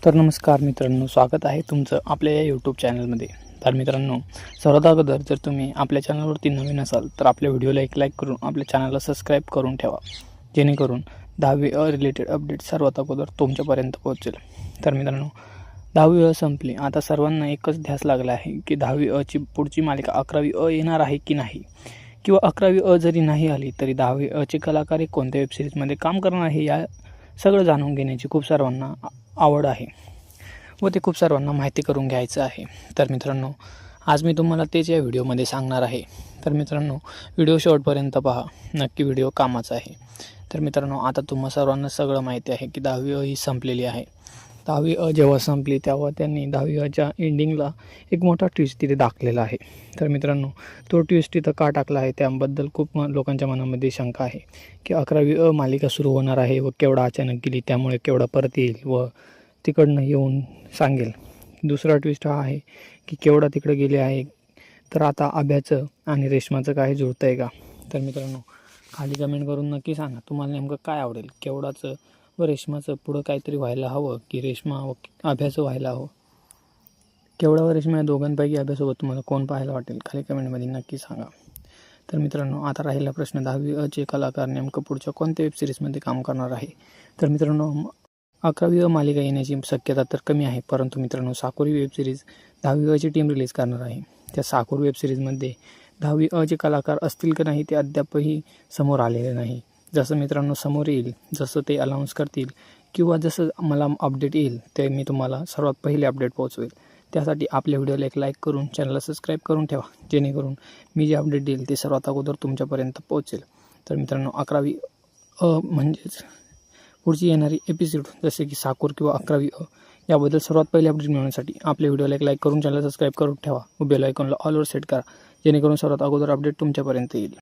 तर नमस्कार मित्रांनो, स्वागत आहे तुमचं आपल्या या यूट्यूब चॅनलमध्ये. तर मित्रांनो, सर्वात अगोदर जर तुम्ही आपल्या चॅनलवरती नवीन असाल तर आपल्या व्हिडिओला एक लाईक करून आपल्या चॅनलला सबस्क्राईब करून ठेवा, जेणेकरून 10वी रिलेटेड अपडेट सर्वात अगोदर तुमच्यापर्यंत पोहोचेल. तर मित्रांनो, 10वी संपली. आता सर्वांना एकच ध्यास लागला आहे की 10वी ची पुढची मालिका 11वी येणार आहे की नाही, किंवा 11वी जरी नाही आली तरी 10वी कलाकार कोणत्या वेबसिरीजमध्ये काम करणार आहे या सगळं जाणून घेण्याची खूप सर्वांना आवड आहे व ते खूप सर्वांना माहिती करून घ्यायचं आहे. तर मित्रांनो, आज मी तुम्हाला तेच या व्हिडिओमध्ये सांगणार आहे. तर मित्रांनो, व्हिडिओ शेवटपर्यंत पहा, नक्की व्हिडिओ कामाचा आहे. तर मित्रांनो, आता तुम्हा सर्वांना सगळं माहिती आहे की 10वी ही संपलेली आहे. 10वी जेव्हा संपली तेव्हा त्यांनी 10वीच्या एंडिंगला एक मोठा ट्विस्ट तिथे दाखलेला आहे. तर मित्रांनो, तो ट्विस्ट तिथं का टाकला आहे त्याबद्दल खूप लोकांच्या मनामध्ये शंका आहे की 11वी मालिका सुरू होणार आहे व केवढा अचानक गेली, त्यामुळे केवढा परत येईल व तिकडनं येऊन सांगेल. दुसरा ट्विस्ट हा आहे की केवढा तिकडे गेले आहे, तर आता अभ्याचं आणि रेशमाचं काय जुळतं आहे का. तर मित्रांनो, खाली कमेंट करून नक्की सांगा तुम्हाला नेमकं काय आवडेल, केवढाचं व रेशमाचं पुढं काहीतरी व्हायला हवं की रेशमा व अभ्याचं व्हायला हवं. केवढा व रेशमा या दोघांपैकी अभ्यासोबत तुम्हाला कोण पाहायला वाटेल, खाली कमेंटमध्ये नक्की सांगा. तर मित्रांनो, आता राहिला प्रश्न 10वीचे कलाकार नेमकं पुढच्या कोणत्या वेबसिरीजमध्ये काम करणार आहे. तर मित्रांनो, 11वी मालिका येण्याची शक्यता तर कमी आहे, परंतु मित्रांनो, साकोरी वेबसिरीज 10वीची टीम रिलीज करणार आहे. त्या साकोरी वेबसिरीजमध्ये 10वीचे कलाकार असतील की नाही ते अद्यापही समोर आलेले नाही. जसं मित्रांनो समोर येईल, जसं ते अनाऊन्स करतील किंवा जसं मला अपडेट येईल ते मी तुम्हाला सर्वात पहिले अपडेट पोहोचवेल. त्यासाठी आपल्या व्हिडिओला एक लाईक करून चॅनलला सबस्क्राईब करून ठेवा, जेणेकरून मी जे अपडेट देईल ते सर्वात अगोदर तुमच्यापर्यंत पोहोचेल. तर मित्रांनो, 11वी म्हणजेच पुढची येणारी एपिसोड जसे की साकोर किंवा 11वी याबद्दल सर्वात पहिले अपडेट मिळवण्यासाठी आपल्या व्हिडिओला एक लाईक करून चॅनलला सबस्क्राईब करून ठेवा व बेल आयकॉनला ऑलवर सेट करा, जेणेकरून सर्वात अगोदर अपडेट तुमच्यापर्यंत येईल.